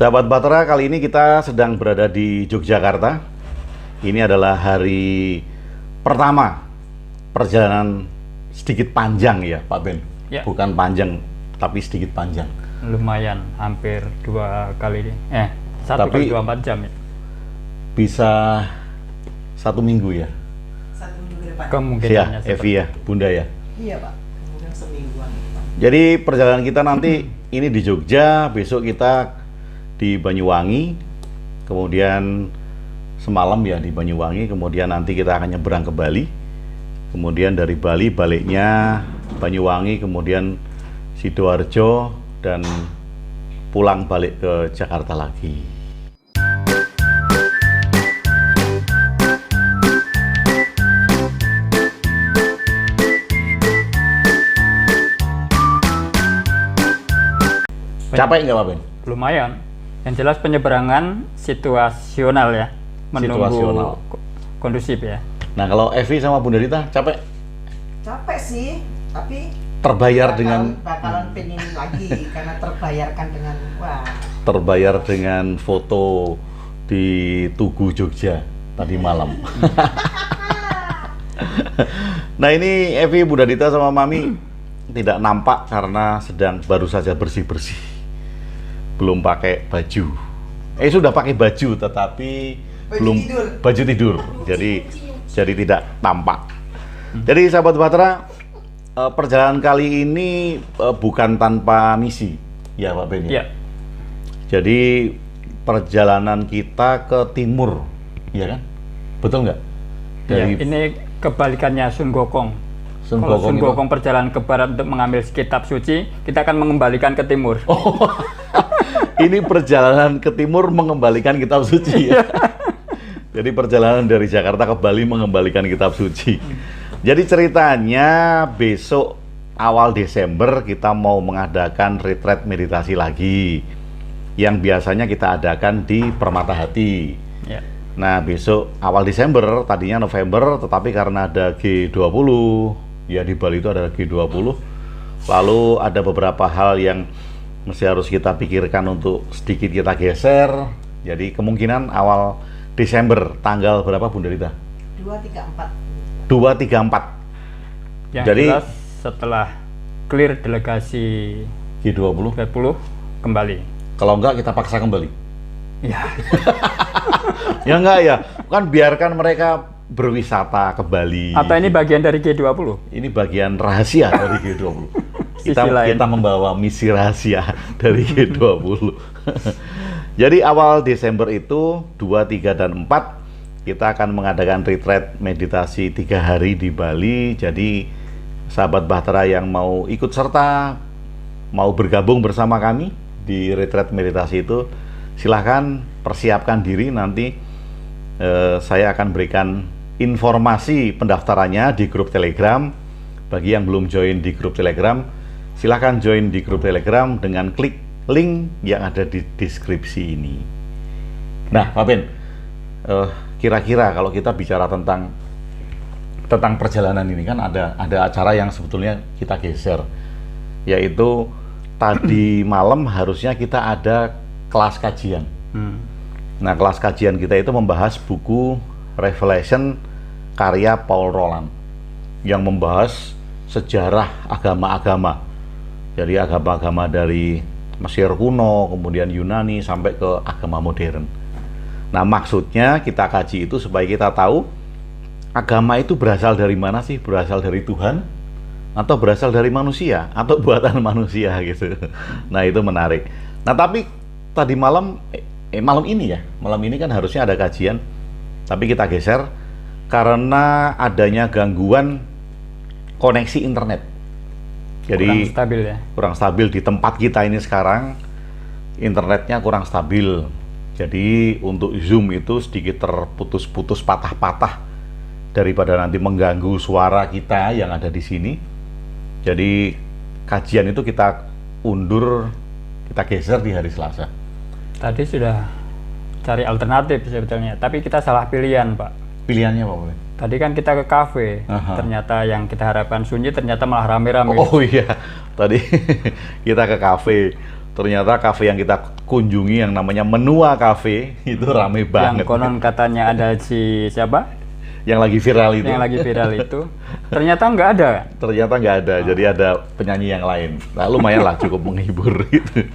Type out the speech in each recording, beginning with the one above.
Sahabat Bahtera, kali ini kita sedang berada di Yogyakarta. Ini adalah hari pertama perjalanan sedikit panjang ya Pak Ben. Ya. Bukan panjang, tapi sedikit panjang. Lumayan, hampir 2 kali 1 Tapi- kali 24 jam ya. Bisa 1 minggu ya? 1 minggu depan. Kemungkinannya Ya, Evi ya, Bunda ya. Iya Pak, kemudian semingguan. Jadi perjalanan kita nanti ini di Jogja, besok kita di Banyuwangi, kemudian semalam ya di Banyuwangi, kemudian nanti kita akan nyebrang ke Bali, kemudian dari Bali baliknya Banyuwangi, kemudian Sidoarjo, dan pulang balik ke Jakarta lagi. Capek nggak Pak Ben? Lumayan. Yang jelas penyeberangan situasional ya. Situasional. Kondusif ya. Nah kalau Evi sama Bunda Rita capek? Capek sih, tapi Terbayar dengan bakalan pengen lagi karena terbayarkan dengan terbayar dengan foto di Tugu Jogja tadi malam. Nah ini Evi, Bunda Dita sama Mami tidak nampak karena sedang baru saja bersih-bersih, belum pakai baju. Sudah pakai baju tetapi Baju belum tidur. baju tidur. Jadi tidak tampak. Jadi sahabat Bahtera, perjalanan kali ini bukan tanpa misi, ya Pak Ben. Iya. Jadi perjalanan kita ke timur, ya kan? Betul nggak? Ya, ini kebalikannya Sun Gokong. Sun Kalau Gokong Sun itu- Gokong perjalanan ke barat untuk mengambil kitab suci, kita akan mengembalikan ke timur. Oh, ini perjalanan ke timur mengembalikan kitab suci ya. Jadi perjalanan dari Jakarta ke Bali mengembalikan kitab suci. Jadi ceritanya besok awal Desember kita mau mengadakan retreat meditasi lagi, yang biasanya kita adakan di Permata Hati. Ya. Nah besok awal Desember, tadinya November, tetapi karena ada G20, ya di Bali itu ada G20, lalu ada beberapa hal yang mesti harus kita pikirkan untuk sedikit kita geser. Jadi kemungkinan awal Desember, tanggal berapa Bunda Rita? 2, 3, 4. 2, 3, 4 Yang Jadi- jelas setelah clear delegasi G20. 20 kembali. Kalau enggak kita paksa kembali. Ya. Ya enggak ya, kan biarkan mereka berwisata ke Bali. Atau ini bagian dari G20? Ini bagian rahasia dari G20. Kita, Sisi lain. kita membawa misi rahasia dari G20. Jadi awal Desember itu 2, 3, dan 4 kita akan mengadakan retreat meditasi 3 hari di Bali. Jadi sahabat Bahtera yang mau ikut serta, mau bergabung bersama kami di retreat meditasi itu, silahkan persiapkan diri. Nanti saya akan berikan informasi pendaftarannya di grup Telegram. Bagi yang belum join di grup Telegram, silahkan join di grup Telegram dengan klik link yang ada di deskripsi ini. Nah, Pak Ben, kira-kira kalau kita bicara tentang perjalanan ini, kan ada acara yang sebetulnya kita geser, yaitu tadi malam harusnya kita ada kelas kajian. Nah, kelas kajian kita itu membahas buku Revelation karya Paul Roland yang membahas sejarah agama-agama. Jadi agama-agama dari Mesir kuno, kemudian Yunani, sampai ke agama modern. Nah, maksudnya kita kaji itu supaya kita tahu agama itu berasal dari mana sih? Berasal dari Tuhan? Atau berasal dari manusia? Atau buatan manusia gitu. Nah, itu menarik. Nah, tapi tadi malam, malam ini kan harusnya ada kajian, tapi kita geser karena adanya gangguan koneksi internet. Jadi Kurang stabil ya. kurang stabil di tempat kita ini sekarang, internetnya kurang stabil. Jadi untuk Zoom itu sedikit terputus-putus, patah-patah, daripada nanti mengganggu suara kita yang ada di sini. Jadi kajian itu kita undur, kita geser di hari Selasa. Tadi sudah cari alternatif sebetulnya, tapi kita salah pilihan, Pak. Pilihannya apa, Pak? Tadi kan kita ke kafe, Aha. ternyata yang kita harapkan sunyi ternyata malah rame-rame. Oh iya, tadi kita ke kafe. Ternyata kafe yang kita kunjungi yang namanya Menua Cafe itu rame banget. Yang konon katanya ada si siapa? Yang lagi viral itu. Yang lagi viral itu. Ternyata nggak ada. Ternyata nggak ada, jadi ada penyanyi yang lain. Nah, lumayan lah, cukup menghibur gitu.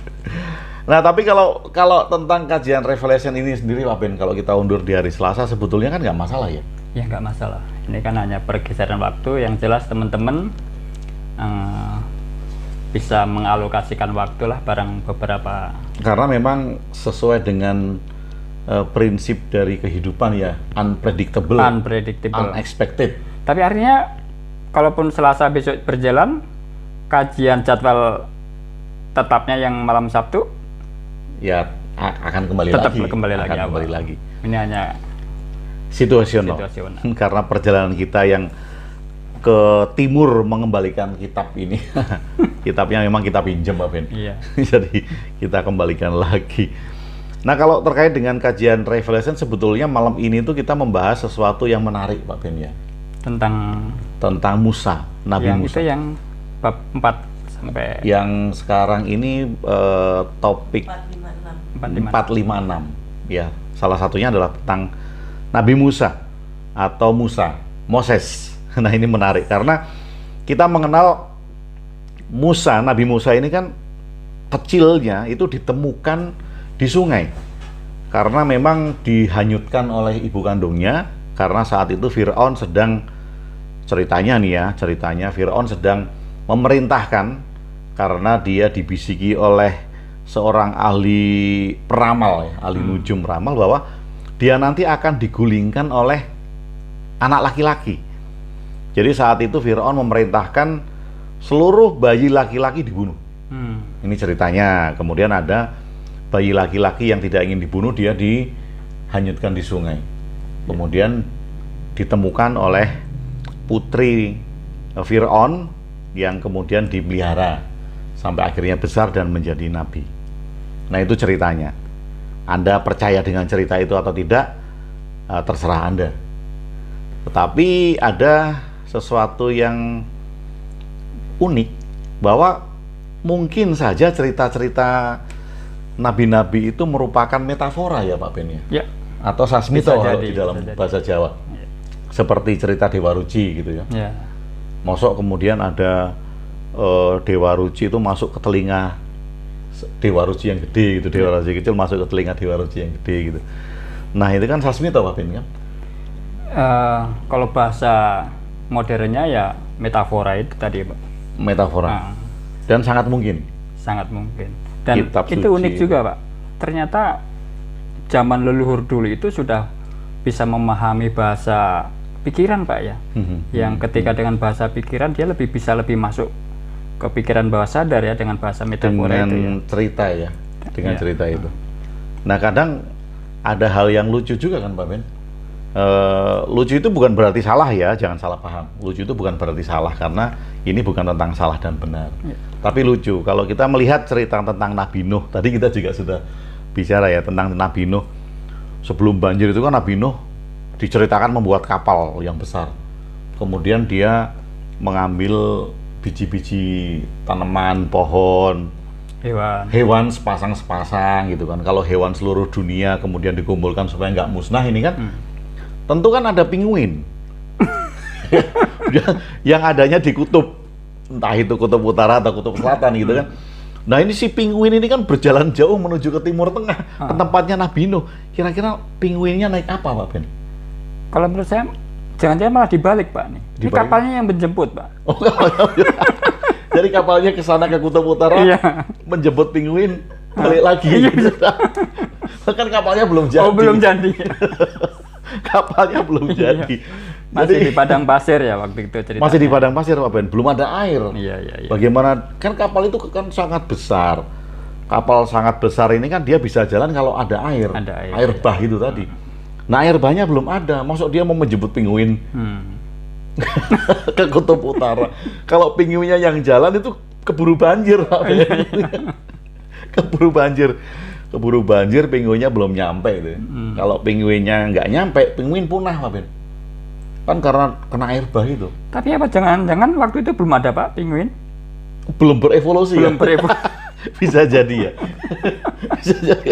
Nah, tapi kalau tentang kajian Revelation ini sendiri, Pak Ben, kalau kita undur di hari Selasa, sebetulnya kan nggak masalah ya? Ya nggak masalah. Ini kan hanya pergeseran waktu. Yang jelas teman-teman bisa mengalokasikan waktu lah barang beberapa. Karena memang sesuai dengan prinsip dari kehidupan ya, unpredictable, unexpected. Tapi artinya, kalaupun Selasa besok berjalan, kajian jadwal tetapnya yang malam Sabtu, ya akan kembali tetap lagi. kembali lagi. Akan kembali lagi. Ini hanya situasional. Karena perjalanan kita yang ke timur mengembalikan kitab ini. Kitabnya memang kita pinjam, Pak Ben. Iya. Jadi kita kembalikan lagi. Nah, kalau terkait dengan kajian Revelation, sebetulnya malam ini tuh kita membahas sesuatu yang menarik, Pak Ben ya. Tentang Musa, Nabi yang Musa. Itu yang bab 4 sampai yang sekarang ini topik 456. 456. Ya, salah satunya adalah tentang Nabi Musa atau Moses. Nah, ini menarik karena kita mengenal Musa, Nabi Musa ini kan kecilnya itu ditemukan di sungai. Karena memang dihanyutkan oleh ibu kandungnya, karena saat itu Firaun sedang, ceritanya Firaun sedang memerintahkan karena dia dibisiki oleh seorang ahli peramal ya, ahli nujum peramal, bahwa dia nanti akan digulingkan oleh anak laki-laki. Jadi saat itu Firaun memerintahkan seluruh bayi laki-laki dibunuh. Ini ceritanya. Kemudian ada bayi laki-laki yang tidak ingin dibunuh, dia dihanyutkan di sungai. Kemudian ditemukan oleh putri Firaun yang kemudian dipelihara sampai akhirnya besar dan menjadi nabi. Nah, itu ceritanya. Anda percaya dengan cerita itu atau tidak, terserah Anda. Tetapi ada sesuatu yang unik, bahwa mungkin saja cerita-cerita nabi-nabi itu merupakan metafora ya, Pak Ben ya? Ya. Atau sasmito kalau di dalam jadi. bahasa Jawa. Ya. Seperti cerita Dewa Ruci gitu ya. Ya. Mosok kemudian ada Dewa Ruci itu masuk ke telinga Dewa Ruci yang gede gitu, Dewa Ruci kecil masuk ke telinga Dewa Ruci yang gede gitu. Nah, itu kan sasmito, Pak Ben kan? Kalau bahasa modernnya ya metafora itu tadi, Pak. Metafora. Dan sangat mungkin. Sangat mungkin. Dan Kitab itu suci unik juga, Pak. Ternyata zaman leluhur dulu itu sudah bisa memahami bahasa pikiran, Pak ya. Yang ketika dengan bahasa pikiran dia bisa lebih masuk ke pikiran bawah sadar ya, dengan bahasa metafora dengan itu ya. cerita ya. Dengan Ya. cerita itu. Nah, kadang ada hal yang lucu juga kan, Pak Ben? Lucu itu bukan berarti salah ya, jangan salah paham. Lucu itu bukan berarti salah, karena ini bukan tentang salah dan benar. Ya. Tapi lucu, kalau kita melihat cerita tentang Nabi Nuh, tadi kita juga sudah bicara ya tentang Nabi Nuh. Sebelum banjir itu kan Nabi Nuh diceritakan membuat kapal yang besar. Kemudian dia mengambil biji-biji tanaman, pohon, hewan sepasang-sepasang gitu kan. Kalau hewan seluruh dunia kemudian dikumpulkan supaya nggak musnah ini kan, tentu kan ada penguin yang adanya di kutub, entah itu kutub utara atau kutub selatan gitu kan. Nah, ini si penguin ini kan berjalan jauh menuju ke timur tengah, ke tempatnya Nabi Nuh. Kira-kira penguinnya naik apa, Pak Ben? Kalau menurut saya jangan-jangan malah dibalik, Pak nih. Ini Dibalik? kapalnya yang menjemput, Pak. Oh, kapalnya. Jadi kapalnya ke sana ke kutub utara, Iya. menjemput penguin, balik lagi. Gitu. Kan kapalnya belum jadi. Oh, belum jadi. Kapalnya belum jadi. Masih Jadi, di padang pasir ya waktu itu ceritanya. masih di padang pasir, Pak Ben, belum ada air. Iya. Bagaimana, kan kapal itu kan sangat besar. Kapal sangat besar ini kan dia bisa jalan kalau ada air. Ada air, air iya. bah itu tadi. Nah, air bahnya belum ada. Masuk dia mau menjemput penguin ke kutub utara. Kalau penguinnya yang jalan itu keburu banjir, Pak Ben. Keburu banjir, penguinnya belum nyampe itu. Kalau penguinnya nggak nyampe, penguin punah, Pak Ben. Kan karena kena air bah itu. Tapi apa jangan-jangan waktu itu belum ada, Pak, penguin? Belum berevolusi Belum ya? berevolusi. Bisa jadi ya. Bisa jadi.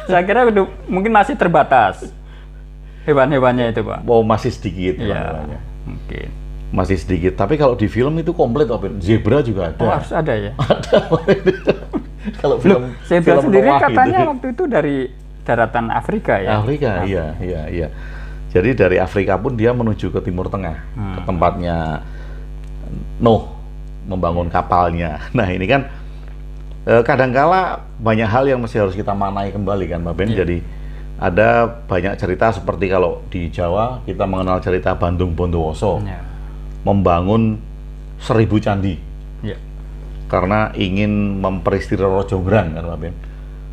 Saya kira mungkin masih terbatas hewan-hewannya itu, Pak. Oh, masih sedikit Iya, hewan-hewannya. mungkin. Masih sedikit. Tapi kalau di film itu komplit, Pak Ben. Zebra juga ada. Oh, harus ada ya. Ada. Kalau film Zebra film sendiri Noah katanya gitu. waktu itu dari daratan Afrika ya. Afrika, iya. Jadi dari Afrika pun dia menuju ke Timur Tengah, ke tempatnya Nuh membangun kapalnya. Nah ini kan kadangkala banyak hal yang mesti harus kita maknai kembali kan, Pak Ben. Iya. Jadi ada banyak cerita seperti kalau di Jawa kita mengenal cerita Bandung Bondowoso Ya. membangun 1000 candi Ya. karena ingin memperistiri Roro Jonggrang kan, Pak Ben.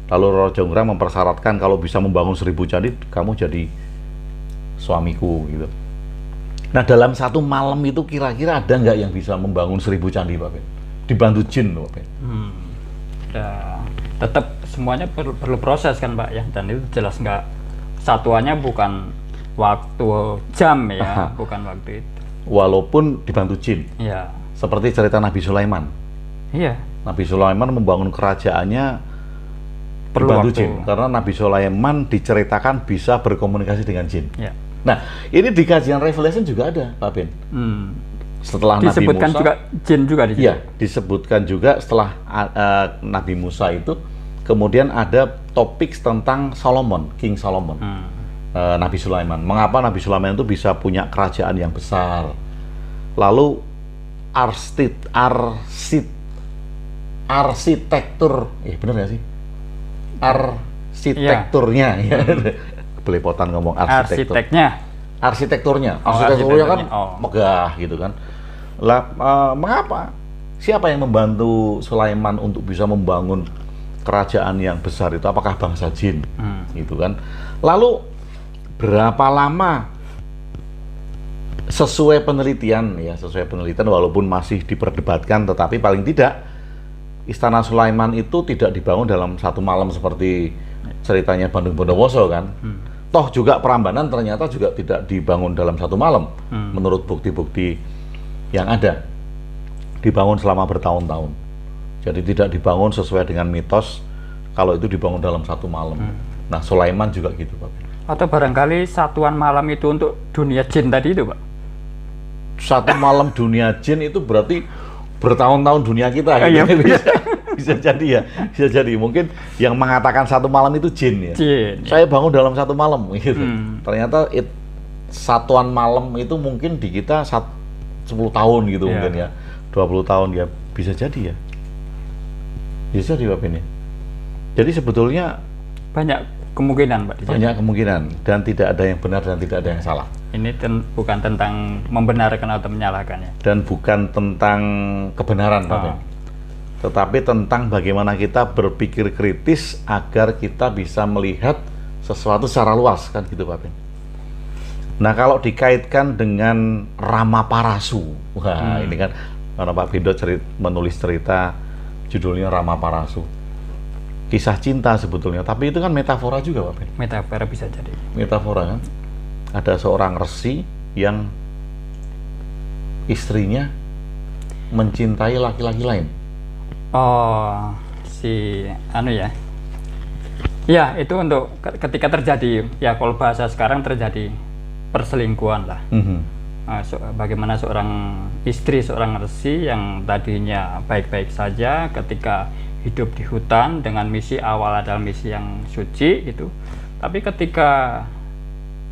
Lalu Roro Jonggrang mempersyaratkan kalau bisa membangun 1000 candi, kamu jadi suamiku gitu. Nah dalam satu malam itu kira-kira ada nggak yang bisa membangun 1000 candi, Pak Ben? Dibantu jin, Pak Ben. Ya, tetap semuanya perlu proses kan, Pak ya. Dan itu jelas nggak, satuannya bukan waktu jam ya, Aha. bukan waktu itu. Walaupun dibantu jin, Ya. seperti cerita Nabi Sulaiman. Iya. Nabi Sulaiman membangun kerajaannya Perlu dibantu waktu. jin, karena Nabi Sulaiman diceritakan bisa berkomunikasi dengan jin. Ya. Nah, ini di kajian Revelation juga ada, Pak Ben. Setelah Disebutkan Nabi Musa, juga jin juga di situ. iya, disebutkan juga setelah Nabi Musa itu, kemudian ada topik tentang Solomon, King Solomon, Nabi Sulaiman. Mengapa Nabi Sulaiman itu bisa punya kerajaan yang besar? Lalu arsitektur, benar nggak sih? Arsitekturnya, ya. Belepotan ngomong arsitektur. Arsiteknya. Arsitekturnya kan Oh. megah gitu kan. Lah, mengapa? Siapa yang membantu Sulaiman untuk bisa membangun kerajaan yang besar itu? Apakah bangsa jin? Gitu kan. Lalu berapa lama sesuai penelitian walaupun masih diperdebatkan, tetapi paling tidak Istana Sulaiman itu tidak dibangun dalam satu malam seperti ceritanya Bandung Bondowoso kan. Toh juga Prambanan ternyata juga tidak dibangun dalam satu malam, menurut bukti-bukti yang ada. Dibangun selama bertahun-tahun. Jadi tidak dibangun sesuai dengan mitos kalau itu dibangun dalam satu malam. Nah, Sulaiman juga gitu, Pak. Atau barangkali satuan malam itu untuk dunia jin tadi itu, Pak. Satu malam dunia jin itu berarti bertahun-tahun dunia kita gitu. Iya. Bisa jadi ya, bisa jadi. Mungkin yang mengatakan satu malam itu jin ya. Jin. Saya bangun dalam satu malam gitu. Ternyata satuan malam itu mungkin di kita 10 tahun gitu mungkin ya. 20 tahun ya, bisa jadi ya. Bisa jadi, Pak Ben. Jadi sebetulnya Banyak kemungkinan, Pak. di sini. banyak kemungkinan dan tidak ada yang benar dan tidak ada yang salah. Ini bukan tentang membenarkan atau menyalahkan ya. Dan bukan tentang kebenaran, Pak Ben. Tetapi tentang bagaimana kita berpikir kritis agar kita bisa melihat sesuatu secara luas kan gitu, Pak Ben. Nah kalau dikaitkan dengan Ramaparasu, wah ini kan karena Pak Bindo menulis cerita judulnya Ramaparasu, kisah cinta sebetulnya, tapi itu kan metafora juga, Pak Ben. Metafora bisa jadi. Metafora kan, ada seorang resi yang istrinya mencintai laki-laki lain. Oh, ya. Ya, itu untuk ketika terjadi, ya kalau bahasa sekarang terjadi perselingkuhan lah. Bagaimana seorang istri, seorang resi yang tadinya baik-baik saja ketika hidup di hutan dengan misi awal adalah misi yang suci gitu. Tapi ketika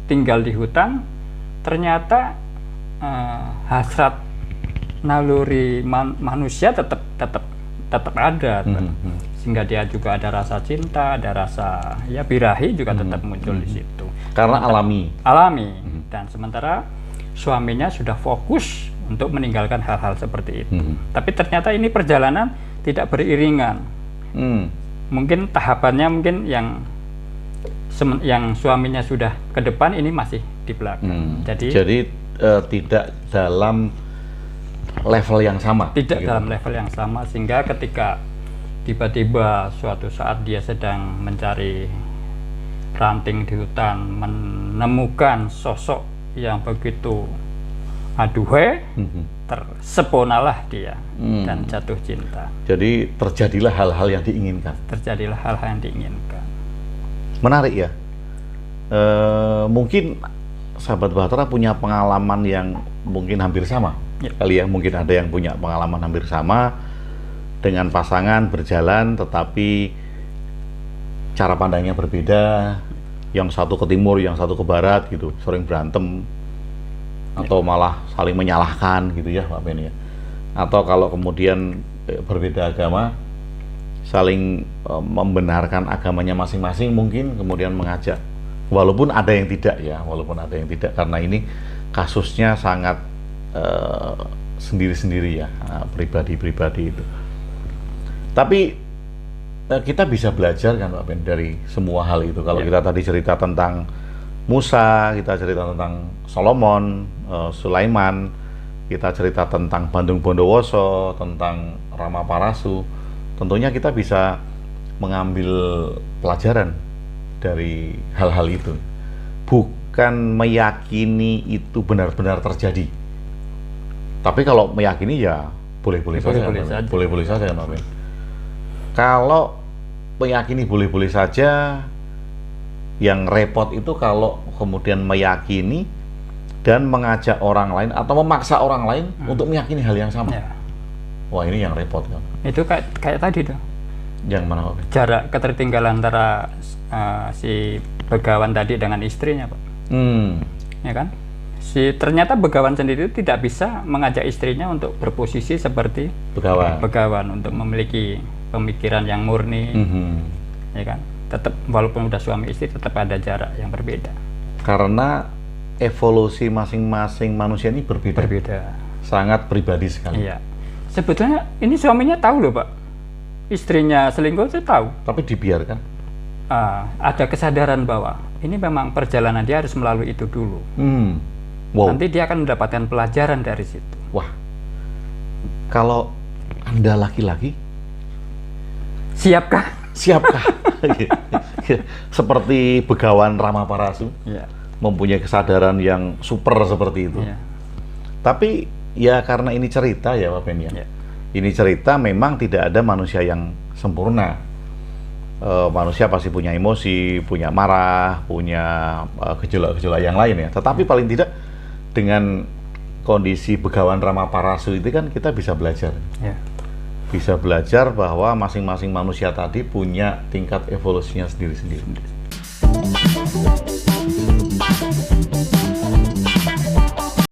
tinggal di hutan, ternyata hasrat naluri manusia tetap ada, sehingga dia juga ada rasa cinta, ada rasa ya birahi juga tetap muncul di situ. Karena alami. Dan sementara suaminya sudah fokus untuk meninggalkan hal-hal seperti itu. Tapi ternyata ini perjalanan tidak beriringan. Mungkin tahapannya mungkin yang suaminya sudah ke depan, ini masih di belakang. Jadi tidak dalam level yang sama. Tidak dalam level yang sama, sehingga ketika tiba-tiba suatu saat dia sedang mencari ranting di hutan, menemukan sosok yang begitu aduhai, terseponalah dia dan jatuh cinta. Jadi terjadilah hal-hal yang diinginkan. Terjadilah hal-hal yang diinginkan. Menarik ya. Mungkin sahabat Bahtera punya pengalaman yang mungkin hampir sama. Ya. Kali ya, mungkin ada yang punya pengalaman hampir sama dengan pasangan berjalan, tetapi cara pandangnya berbeda. Yang satu ke timur, yang satu ke barat gitu, sering berantem atau malah saling menyalahkan gitu ya Pak Ben ya. Atau kalau kemudian berbeda agama, saling membenarkan agamanya masing-masing, mungkin kemudian mengajak, walaupun ada yang tidak ya, karena ini kasusnya sangat sendiri-sendiri ya, pribadi-pribadi itu. Tapi kita bisa belajar kan Pak Ben dari semua hal itu. Kalau kita tadi cerita tentang Musa, kita cerita tentang Solomon, Sulaiman, kita cerita tentang Bandung Bondowoso, tentang Rama Parasu, tentunya kita bisa mengambil pelajaran dari hal-hal itu. Bukan meyakini itu benar-benar terjadi. Tapi kalau meyakini ya boleh-boleh saja. Boleh-boleh saja kan Pak Ben. Kalau meyakini boleh-boleh saja, yang repot itu kalau kemudian meyakini dan mengajak orang lain atau memaksa orang lain untuk meyakini hal yang sama. Ya. Wah, ini yang repot kan. Itu kayak tadi tuh. Yang mana Pak? Jarak ketertinggalan antara si begawan tadi dengan istrinya, Pak. Ya kan? Ternyata begawan sendiri itu tidak bisa mengajak istrinya untuk berposisi seperti begawan untuk memiliki pemikiran yang murni, ya kan? Tetap walaupun udah suami istri tetap ada jarak yang berbeda. Karena evolusi masing-masing manusia ini berbeda. Sangat pribadi sekali. Iya. Sebetulnya ini suaminya tahu loh Pak, istrinya selingkuh itu tahu. Tapi dibiarkan. Ada kesadaran bahwa ini memang perjalanan dia harus melalui itu dulu. Wow. Nanti dia akan mendapatkan pelajaran dari situ. Wah, kalau Anda laki-laki, siapkah? Seperti begawan Rama Parasu, mempunyai kesadaran yang super seperti itu. Tapi ya karena ini cerita ya Pak Ben ya. Ini cerita, memang tidak ada manusia yang sempurna. Manusia pasti punya emosi, punya marah, punya gejolak-gejolak yang lain ya. Tetapi paling tidak dengan kondisi begawan Rama Parasu itu kan kita bisa belajar. Bisa belajar bahwa masing-masing manusia tadi punya tingkat evolusinya sendiri-sendiri.